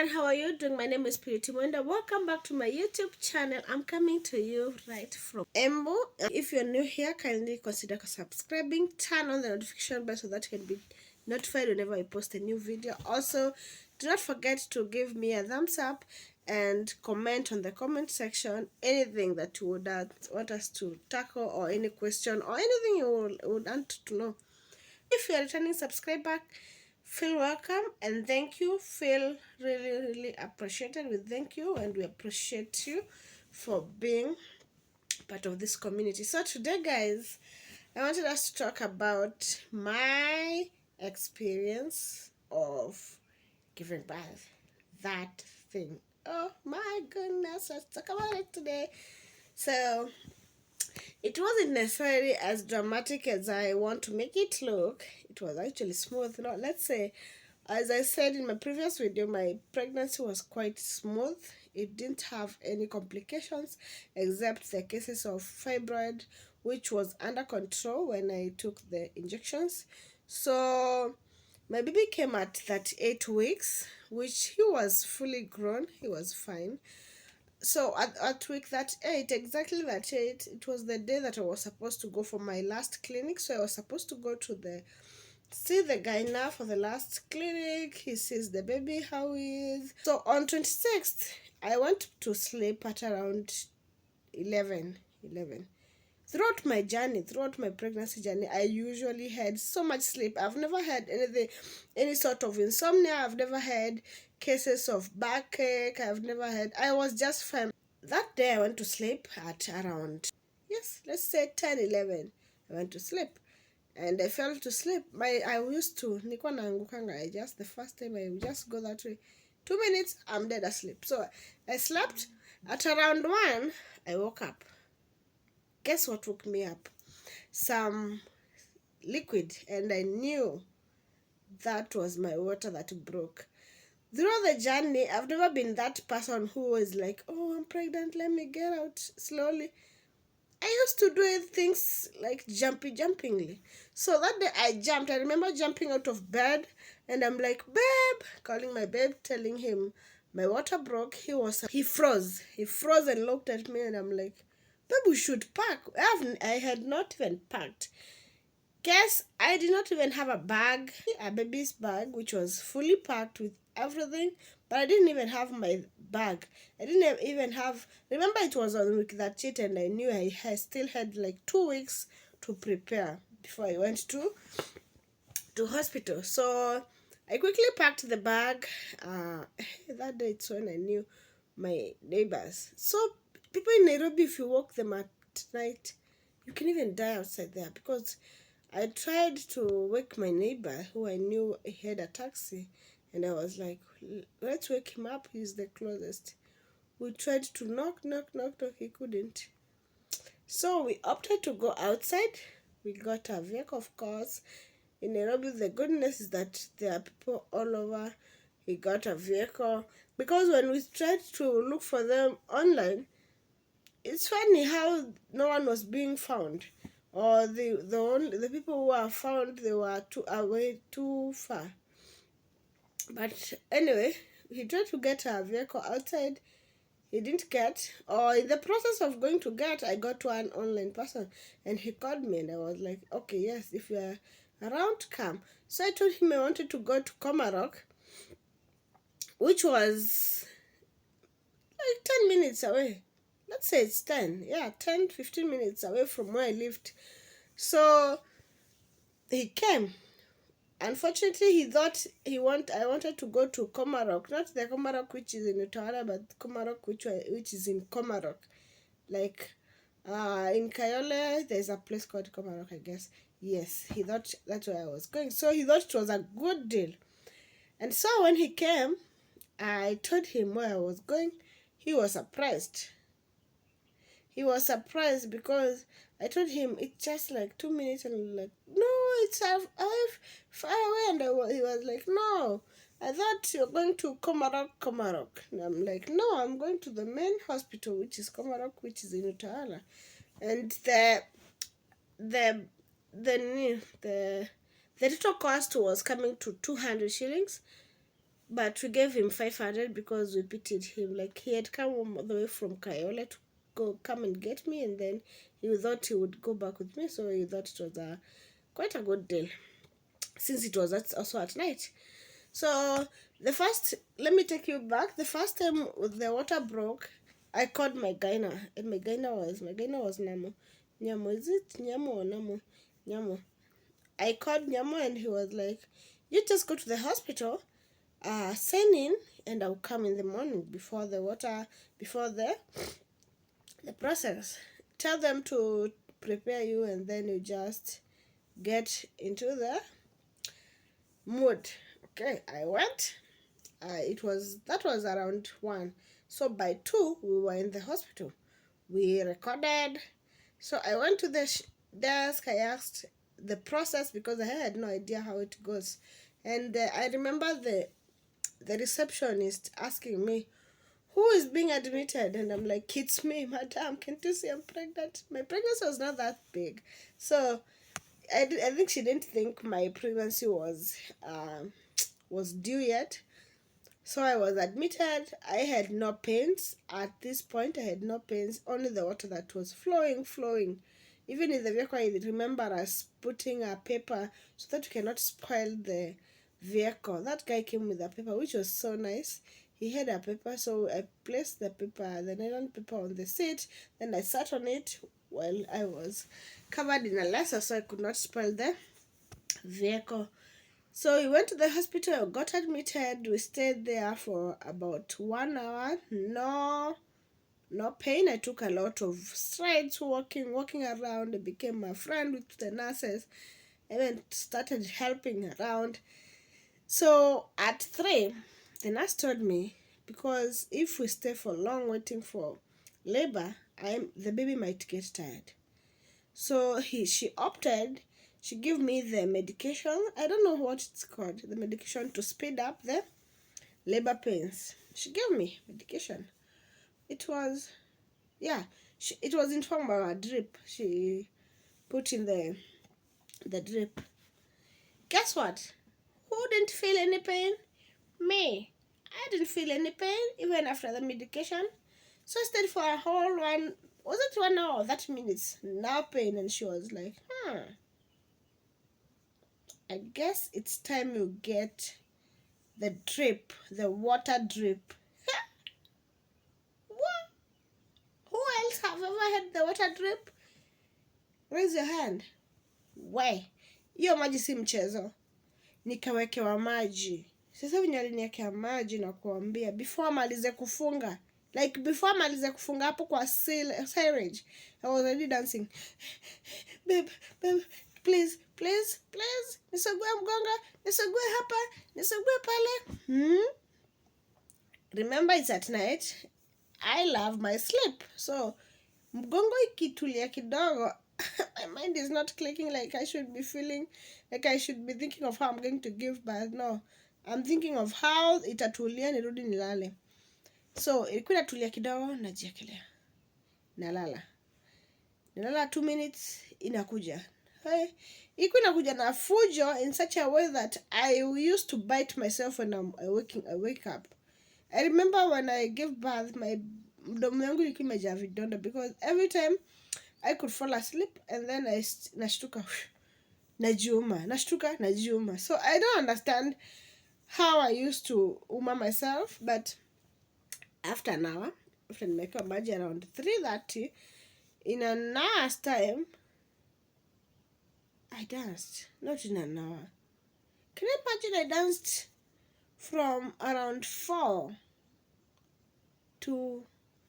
everyone, how are you doing? My name is Purity Mwenda. Welcome back to my YouTube channel. I'm coming to you right from Embu. If you're new here, kindly consider subscribing, turn on the notification bell so that you can be notified whenever I post a new video. Also, do not forget to give me a thumbs up and comment on the comment section anything that you would want us to tackle, or any question or anything you would want to know. If you're a returning subscriber, feel welcome and thank you. Feel really appreciated. We thank you and we appreciate you for being part of this community. So today, guys, I wanted us to talk about my experience of giving birth. That thing. Oh my goodness, let's talk about it today. So it wasn't necessarily as dramatic as I want to make it look. It was actually smooth. No, let's say, as I said in my previous video, my pregnancy was quite smooth. It didn't have any complications except the cases of fibroid, which was under control when I took the injections. So my baby came at 38 weeks, which he was fully grown. He was fine. So at week 38, exactly that 8, it was the day that I was supposed to go for my last clinic. So I was supposed to go to see the gyna for the last clinic. He sees the baby, how he is. So on 26th, I went to sleep at around 11. Throughout my journey, throughout my pregnancy journey, I usually had so much sleep. I've never had any sort of insomnia. I've never had cases of backache. I was just fine. That day I went to sleep at around, yes, let's say 10, 11. I went to sleep. And I fell to sleep. I used to, nilikuwa naangukanga. The first time I would just go that way. 2 minutes, I'm dead asleep. So I slept. At around 1, I woke up. Guess what woke me up? Some liquid, and I knew that was my water that broke. Throughout the journey, I've never been that person who is like, oh, I'm pregnant, let me get out slowly. I used to do things like jumpingly. So that day I jumped. I remember jumping out of bed and I'm like, babe, calling my babe, telling him my water broke. He froze. He froze and looked at me and I'm like, babe, we should pack. I had not even packed. Guess I did not even have a bag, a baby's bag, which was fully packed with everything, but I didn't even have my bag. I didn't even have, remember it was on week 38 and I knew I still had like 2 weeks to prepare before I went to hospital. So I quickly packed the bag. That day it's when I knew my neighbors. So people in Nairobi, if you walk them at night, you can even die outside there, because I tried to wake my neighbor who I knew he had a taxi, and I was like, let's wake him up, he's the closest. We tried to knock, he couldn't. So we opted to go outside. We got a vehicle, of course. In Nairobi, the goodness is that there are people all over. He got a vehicle, because when we tried to look for them online, it's funny how no one was being found, or the people who were found, they were too far. But anyway, he tried to get a vehicle outside. He didn't get, or in the process of going to get, I got one online person and he called me and I was like, okay, yes, if you're around, come. So I told him I wanted to go to Komarok, which was like 10 minutes away. Let's say it's 10, 15 minutes away from where I lived. So he came. Unfortunately, he thought I wanted to go to Komarok, not the Komarok which is in Utawala, but Komarok which is in Komarok. Like in Kayole, there's a place called Komarok, I guess. Yes, he thought that's where I was going. So he thought it was a good deal. And so when he came, I told him where I was going. He was surprised. He was surprised because I told him it's just like 2 minutes, and like, no, it's far away. And he was like, no, I thought you're going to Komarok. And I'm like, no, I'm going to the main hospital, which is Komarok, which is in Utawala. And the total cost was coming to 200 shillings. but we gave him 500 because we pitied him. Like, he had come all the way from Kayole to come and get me, and then he thought he would go back with me, so he thought it was quite a good deal, since it was also at night. So let me take you back. The first time the water broke, I called my gyna, and my gyna was Namo. Nyamo, is it Nyamo or Namo? Nyamo. I called Nyamo, and he was like, "You just go to the hospital, sign in, and I'll come in the morning before the process. Tell them to prepare you, and then you just get into the mood." Okay, I went. That was around 1. So by 2 we were in the hospital. We recorded. So I went to the desk. I asked the process because I had no idea how it goes, and I remember the receptionist asking me, "Who is being admitted?" And I'm like, "It's me, madam. Can't you see I'm pregnant?" My pregnancy was not that big, so I think she didn't think my pregnancy was due yet. So I was admitted. I had no pains. At this point, I had no pains, only the water that was flowing. Even in the vehicle, I remember us putting a paper so that we cannot spoil the vehicle. That guy came with a paper, which was so nice. He had a paper, so I placed the nylon paper on the seat. Then I sat on it while I was covered in a lasso, so I could not spoil the vehicle. So we went to the hospital, got admitted. We stayed there for about 1 hour. No pain. I took a lot of strides walking around. I became a friend with the nurses. I then started helping around. So at 3, the nurse told me, because if we stay for long waiting for labor, the baby might get tired. So she gave me the medication. I don't know what it's called. The medication to speed up the labor pains. She gave me medication. It was, it was in form of a drip. She put in the drip. Guess what? Who didn't feel any pain? Me. I didn't feel any pain even after the medication. So I stayed for a whole 1 hour, 30 minutes, no pain. And she was like, I guess it's time you get the drip, the water drip. What? Who else have ever had the water drip? Raise your hand. We, hiyo maji si mchezo. Nikawekewa maji. Sasa venye aliniwekea maji na kuambia before amalize kufunga. Like before amalize kufunga hapo kwa syringe, I was already dancing. Babe, please, nisague mgonga, nisague hapa, nisague pale. Remember, it's at night. I love my sleep. So, mgongo ikitulia kidogo, my mind is not clicking like I should be feeling, like I should be thinking of how I'm going to give birth. No, I'm thinking of how itatulia nirudi nilale. So, ilikuwa inatulia kidogo, najiekelea. Nalala 2 minutes, inakuja. Hey, ilikuwa inakuja na fujo in such a way that I used to bite myself when I wake up. I remember when I gave birth, my mdomo yangu ilikuwa imejaa vidonda because every time I could fall asleep and then nashtuka najiuma. So I don't understand how I used to uma myself, but after an hour, after nimewekewa maji around 3:30, in an hour's time, I danced. Not in an hour. Can you imagine I danced from around 4 to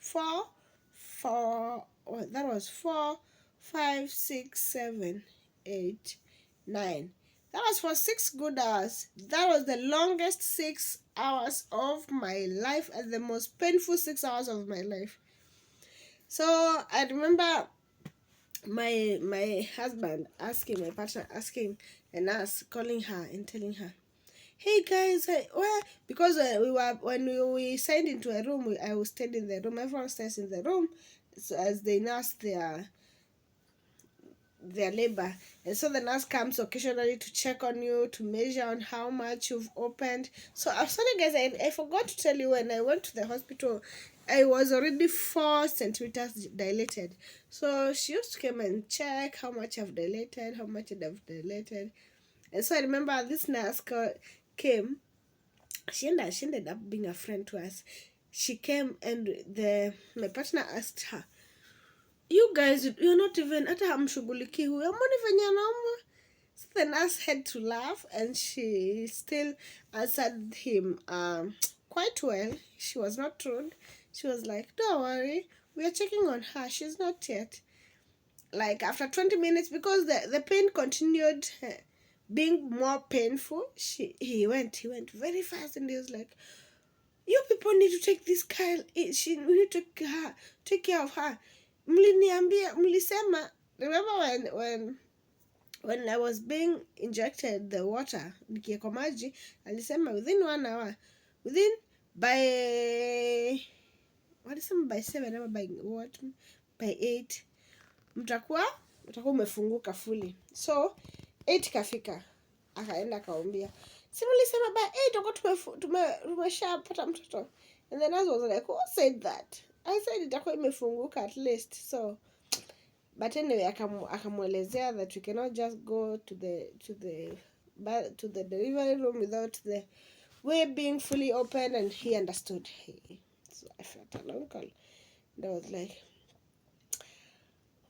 4, that was 4, 5, 6, 7, 8, 9. That was for 6 good hours. That was the longest 6 hours of my life and the most painful 6 hours of my life. So I remember my husband asking, my partner asking a nurse, calling her and telling her, "Hey guys, where?" Because when we signed into a room, I was stayed in the room. Everyone stays in the room, so as they nurse their labor. And so the nurse comes occasionally to check on you, to measure on how much you've opened. So I'm sorry guys, I forgot to tell you, when I went to the hospital, I was already 4 centimeters dilated. So she used to come and check how much I've dilated, how much I've dilated. And so I remember this nurse came. She ended up being a friend to us. She came and my partner asked her, you guys, you're not even hata hamshuguliki huyo, amoni venye anaumwa. So the nurse had to laugh, and she still answered him quite well. She was not rude. She was like, don't worry, we are checking on her, she's not yet. Like after 20 minutes, because the pain continued being more painful, he went very fast, and he was like, you people need to take this girl. We need to take care of her. Mlisema, remember when I was being injected the water nikiwekwa maji, alisema within 1 hour, within walisema by 7 ama by what, by 8 mtakuwa umefunguka fully. So 8 kafika, akaenda akaombia, si mlisema by 8 tumeshapata mtoto? And the nurse was like, who said that? I said itakuwa imefunguka at least. So but anyway, akamwelezea that we cannot just go to the delivery room without the way being fully open, and he understood. So I felt an uncle, and I was like,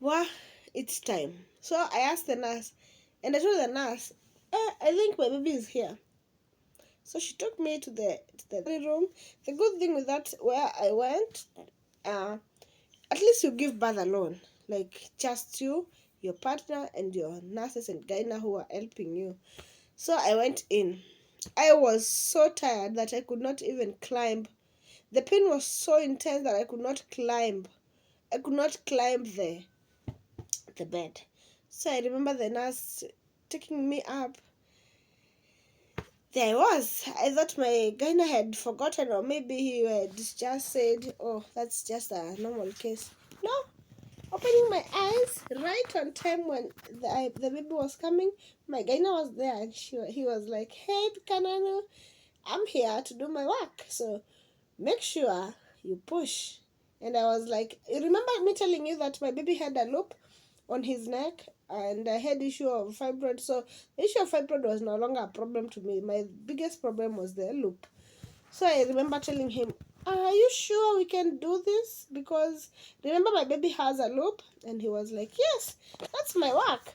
well, it's time. So I asked the nurse, and I told the nurse, I think my baby is here. So she took me to the room. The good thing with that, where I went, at least you give birth alone, like just you, your partner, and your nurses and gyna who are helping you. So I went in. I was so tired that I could not even climb. The pain was so intense that I could not climb. I could not climb the bed. So I remember the nurse taking me up. There I was. I thought my gyna had forgotten, or maybe he had just said, oh, that's just a normal case. No. Opening my eyes right on time when the baby was coming, my gyna was there, and he was like, hey, Kananu, I'm here to do my work, so make sure you push. And I was like, you remember me telling you that my baby had a loop on his neck, and I had issue of fibroid? So the issue of fibroid was no longer a problem to me. My biggest problem was the loop. So I remember telling him, are you sure we can do this? Because remember, my baby has a loop. And he was like, yes, that's my work.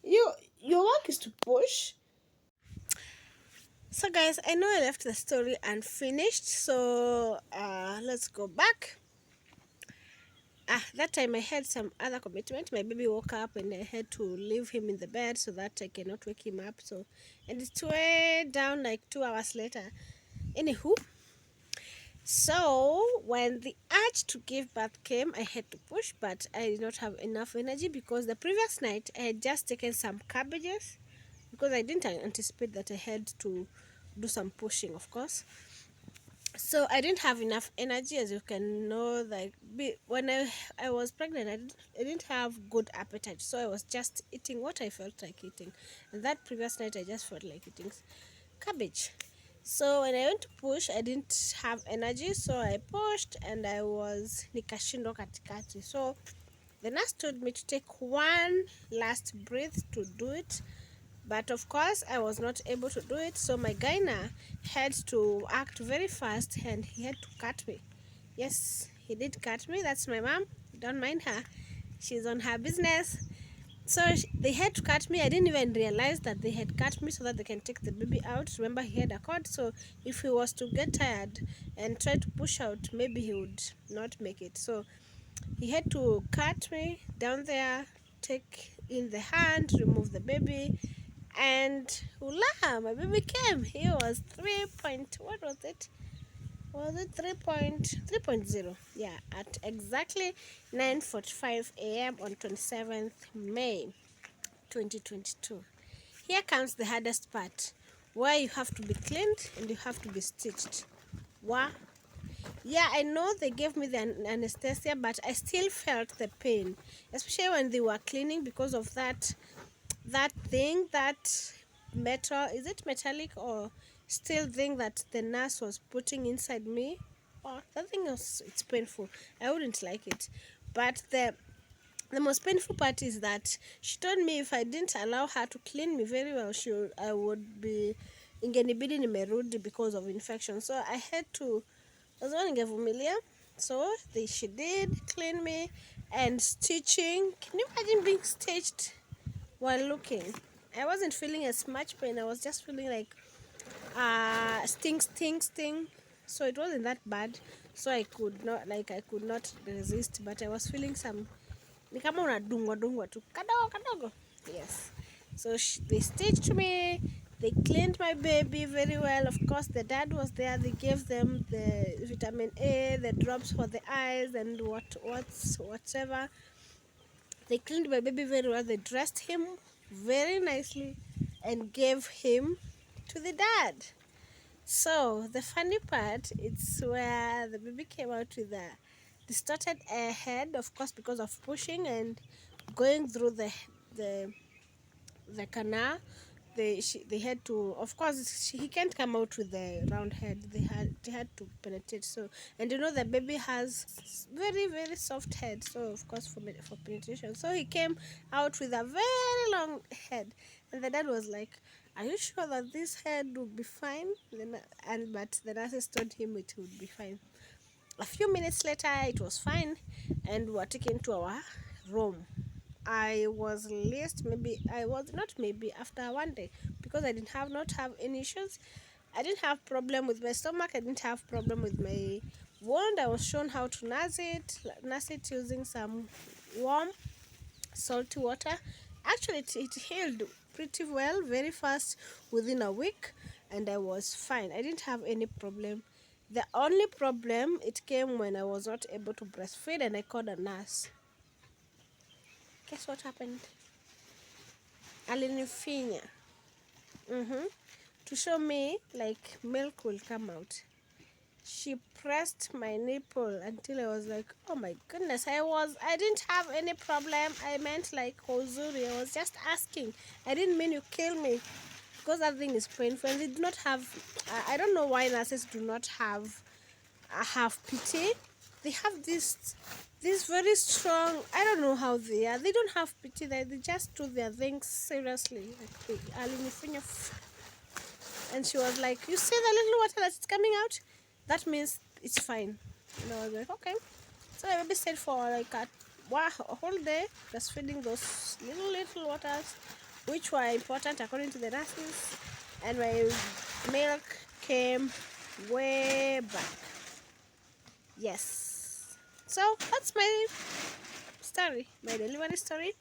Your work is to push. So guys, I know I left the story unfinished, so let's go back. That time I had some other commitment. My baby woke up, and I had to leave him in the bed so that I cannot wake him up. So, and it's way down like 2 hours later. Anywho, so when the urge to give birth came, I had to push, but I did not have enough energy because the previous night I had just taken some cabbages, because I didn't anticipate that I had to do some pushing, of course. So I didn't have enough energy, as you can know. Like when I was pregnant, I didn't have good appetite, so I was just eating what I felt like eating. And that previous night I just felt like eating cabbage. So when I went to push, I didn't have energy, so I pushed, and I was nikashindo katikati. So the nurse told me to take one last breath to do it, but of course I was not able to do it. So my gyna had to act very fast, and he had to cut me. Yes, he did cut me. That's my mom. Don't mind her. She's on her business. So they had to cut me. I didn't even realize that they had cut me so that they can take the baby out. Remember, he had a cord, so if he was to get tired and try to push out, maybe he would not make it. So he had to cut me down there, take in the hand, remove the baby, and voila, my baby came. He was 3 point, what was it? Was it 3.0? Yeah, at exactly 9:45 a.m. on 27th May 2022. Here comes the hardest part, where you have to be cleaned and you have to be stitched. Wow. Yeah, I know they gave me the anesthesia, but I still felt the pain, especially when they were cleaning because of that thing, that metal, is it metallic or steel thing that the nurse was putting inside me? Oh, that thing was, it's painful. I wouldn't like it. But the most painful part is that she told me if I didn't allow her to clean me very well, I would be ingenibidi nimerudi because of infection. So I had to, I was going to vumilia. So she did clean me and stitching. Can you imagine being stitched while looking? I wasn't feeling as much pain. I was just feeling like sting. So it wasn't that bad. So I could not resist, but I was feeling some, ni kama unadungwa dungwa tu kadogo kadogo. Yes. So they stitched me. They cleaned my baby very well. Of course, the dad was there. They gave them the vitamin A, the drops for the eyes, and whatever. They cleaned my baby very well. They dressed him very nicely and gave him to the dad. So the funny part, it's where the baby came out with a distorted head, of course, because of pushing and going through the the canal. They had to, of course, he can't come out with the round head. They had to penetrate. So, and you know the baby has very very soft head. So of course for penetration. So he came out with a very long head, and the dad was like, "Are you sure that this head would be fine?" But the nurses told him it would be fine. A few minutes later, it was fine, and we were taken to our room. I was released. Maybe I was not. Maybe after one day, because I didn't have not have any issues. I didn't have problem with my stomach. I didn't have problem with my wound. I was shown how to nurse it using some warm salty water. Actually, it healed pretty well, very fast, within a week, and I was fine. I didn't have any problem. The only problem, it came when I was not able to breastfeed, and I called a nurse. Guess what happened? Alinifinya. To show me like milk will come out. She pressed my nipple until I was like, oh my goodness. I didn't have any problem. I meant like hozuri. I was just asking. I didn't mean you kill me, because that thing is painful. And they do not have, I don't know why nurses do not have pity. They have this very strong, I don't know how they are. They don't have pity. They just do their things seriously. Like, and she was like, you see the little water that's coming out? That means it's fine. And I was like, okay. So I maybe stayed for like a whole day just feeding those little waters, which were important according to the nurses. And my milk came way back. Yes. So that's my story, my delivery story.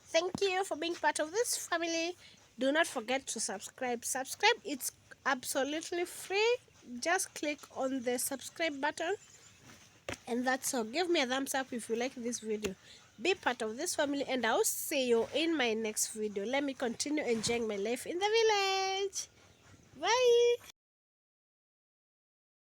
Thank you for being part of this family. Do not forget to subscribe. Subscribe, it's absolutely free. Just click on the subscribe button, and that's all. Give me a thumbs up if you like this video. Be part of this family, and I'll see you in my next video. Let me continue enjoying my life in the village. Bye.